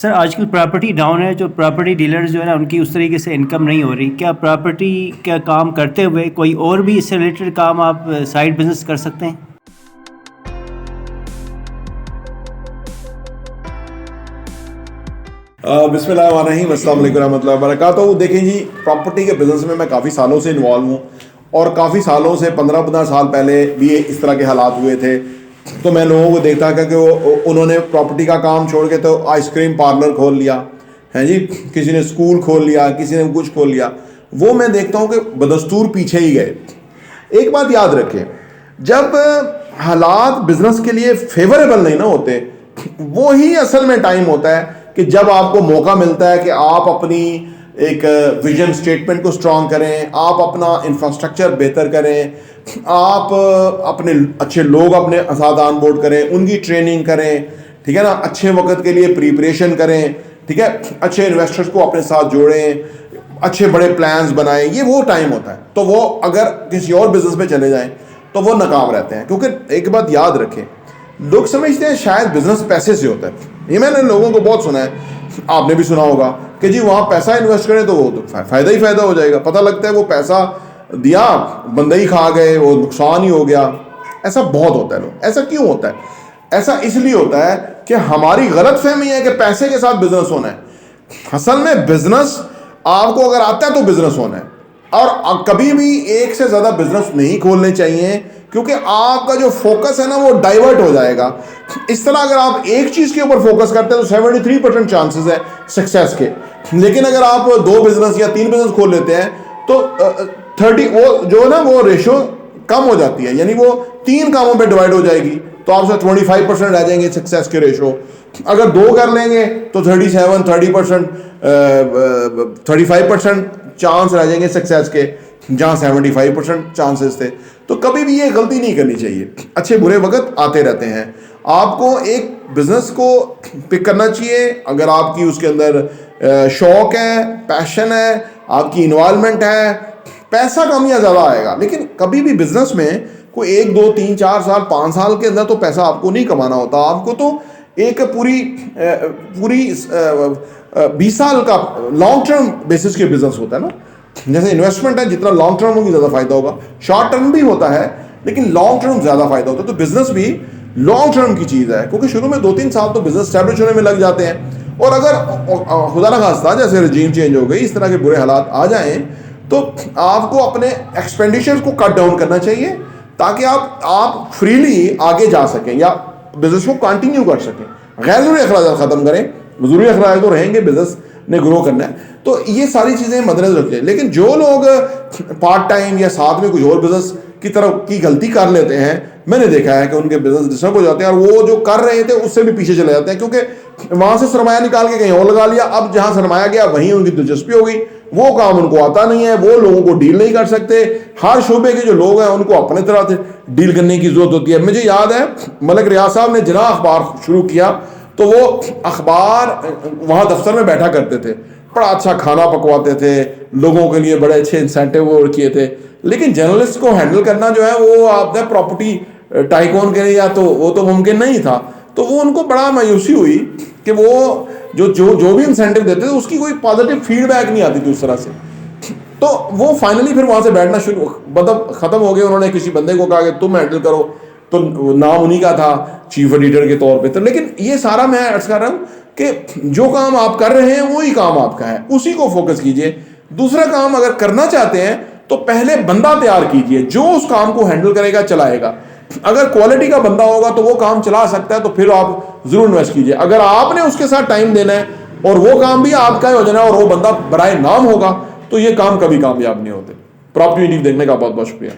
Sir आजकल property down है, जो प्रॉपर्टी डीलर्स जो है ना उनकी उस तरीके से इनकम नहीं हो रही। क्या प्रॉपर्टी का काम करते हुए कोई और भी इससे रिलेटेड काम आप साइड बिजनेस कर सकते हैं? बिस्मिल्लाहिर्रहमानिर्रहीम, अस्सलाम वालेकुम रहमतुल्लाहि व बरकातहू। देखें जी, प्रॉपर्टी के बिज़नेस में मैं काफ़ी सालों से इन्वॉल्व हूँ और काफ़ी सालों से 15-15 साल पहले भी इस तरह के हालात हुए थे। तो मैं लोगों को देखता था कि उन्होंने प्रॉपर्टी का काम छोड़ के तो आइसक्रीम पार्लर खोल लिया है जी, किसी ने स्कूल खोल लिया, किसी ने कुछ खोल लिया। वो मैं देखता हूँ कि बदस्तूर पीछे ही गए। एक बात याद रखें, जब हालात बिजनेस के लिए फेवरेबल नहीं ना होते, वो ही असल में टाइम होता है कि जब आपको मौका मिलता है कि आप अपनी एक विजन स्टेटमेंट को स्ट्रॉन्ग करें, आप अपना इंफ्रास्ट्रक्चर बेहतर करें, आप अपने अच्छे लोग अपने साथ ऑन बोर्ड करें, उनकी ट्रेनिंग करें, ठीक है ना, अच्छे वक्त के लिए प्रिपरेशन करें, ठीक है, अच्छे इन्वेस्टर्स को अपने साथ जोड़ें, अच्छे बड़े प्लान्स बनाएं। ये वो टाइम होता है। तो वो अगर किसी और बिजनेस में चले जाएं तो वो नाकाम रहते हैं। क्योंकि एक बात याद रखें, लोग समझते हैं शायद बिजनेस पैसे से होता है। ये मैंने लोगों को बहुत सुना है, आपने भी सुना होगा कि जी वहाँ पैसा इन्वेस्ट करें तो वो तो फायदा ही फायदा हो जाएगा। पता लगता है वो पैसा दिया, बंदे ही खा गए, वो नुकसान ही हो गया। ऐसा बहुत होता है। लोग ऐसा क्यों होता है? ऐसा इसलिए होता है कि हमारी गलत फहमी है कि पैसे के साथ बिजनेस होना है। असल में बिजनेस आपको अगर आता है तो बिजनेस होना है, और कभी भी एक से ज्यादा बिजनेस नहीं खोलने चाहिए, क्योंकि आपका जो फोकस है ना वो डाइवर्ट हो जाएगा। इस तरह अगर आप एक चीज के ऊपर फोकस करते हैं तो 73% चांसेस है सक्सेस के। लेकिन अगर आप 2 बिजनेस या 3 बिजनेस खोल लेते हैं तो 30 वो जो है ना वो रेशो कम हो जाती है, यानी वो 3 कामों पे डिवाइड हो जाएगी। तो आपसे 25% रह जाएंगे सक्सेस के रेशो। अगर 2 कर लेंगे तो 35% चांस रह जाएंगे सक्सेस के, जहां 75% चांसेस थे। तो कभी भी ये गलती नहीं करनी चाहिए। अच्छे बुरे वक्त आते रहते हैं। आपको एक बिजनेस को पिक करना चाहिए अगर आपकी उसके अंदर शौक है, पैशन है, आपकी इन्वॉल्वमेंट है। पैसा कम या ज़्यादा आएगा, लेकिन कभी भी बिजनेस में कोई 1, 2, 3, 4 साल, 5 साल के अंदर तो पैसा आपको नहीं कमाना होता। आपको तो एक पूरी 20 साल का लॉन्ग टर्म बेसिस के बिजनेस होता है ना। जैसे इन्वेस्टमेंट है, जितना लॉन्ग टर्म होगी ज़्यादा फायदा होगा। शॉर्ट टर्म भी होता है, लेकिन लॉन्ग टर्म ज़्यादा फायदा होता है। तो बिजनेस भी लॉन्ग टर्म की चीज़ है, क्योंकि शुरू में 2-3 साल तो बिजनेस स्टैब्लिश होने में लग जाते हैं। और अगर खुदा ना खास्ता जैसे रजीम चेंज हो गई, इस तरह के बुरे हालात आ जाएं, तो आपको अपने एक्सपेंडिचर्स को कट डाउन करना चाहिए, ताकि आप फ्रीली आगे जा सकें या बिजनेस को कंटिन्यू कर सकें। गैर जरूरी अखराज खत्म करें, जरूरी अखराज तो रहेंगे, बिजनेस ने ग्रो करना है। तो ये सारी चीज़ें मद्देनजर रखिए। लेकिन जो लोग पार्ट टाइम या साथ में कुछ और बिजनेस की तरफ की गलती कर लेते हैं, मैंने देखा है कि उनके बिजनेस डिस्टर्ब हो जाते हैं और वो जो कर रहे थे उससे भी पीछे चले जाते हैं, क्योंकि वहां से सरमाया निकाल के कहीं और लगा लिया। अब जहां सरमाया गया वहीं उनकी दिलचस्पी हो गई, वो काम उनको आता नहीं है, वो लोगों को डील नहीं कर सकते। हर शोबे के जो लोग हैं उनको अपने तरह से डील करने की जरूरत होती है। मुझे याद है मलिक रियाज साहब ने जना अखबार शुरू किया, तो वो अखबार वहां दफ्तर में बैठा करते थे, बड़ा अच्छा खाना पकवाते थे, लोगों के लिए बड़े अच्छे इंसेंटिव वो किए थे। लेकिन जर्नलिस्ट को हैंडल करना जो है वो आपने प्रॉपर्टी टाइकॉन के लिए या तो वो तो मुमकिन नहीं था। तो वो उनको बड़ा मायूसी हुई कि वो जो भी इंसेंटिव देते थे उसकी कोई पॉजिटिव फीडबैक नहीं आती थी उस तरह से। तो वो फाइनली फिर वहां से बैठना शुरू, मतलब खत्म हो गए। उन्होंने किसी बंदे को कहा कि तुम हैंडल करो, तो नाम उन्हीं का था चीफ एडिटर के तौर पे। तो लेकिन ये सारा मैं अर्ज कर रहा हूँ कि जो काम आप कर रहे हैं वही काम आपका है, उसी को फोकस कीजिए। दूसरा काम अगर करना चाहते हैं तो पहले बंदा तैयार कीजिए जो उस काम को हैंडल करेगा, चलाएगा। अगर क्वालिटी का बंदा होगा तो वो काम चला सकता है, तो फिर आप जरूर इन्वेस्ट कीजिए। अगर आपने उसके साथ टाइम देना है और वो काम भी आपका ही हो जाना है और वो बंदा बराए नाम होगा, तो ये काम कभी कामयाब नहीं होते। प्रॉपर्टी न्यूज़ देखने का बहुत बहुत शुक्रिया।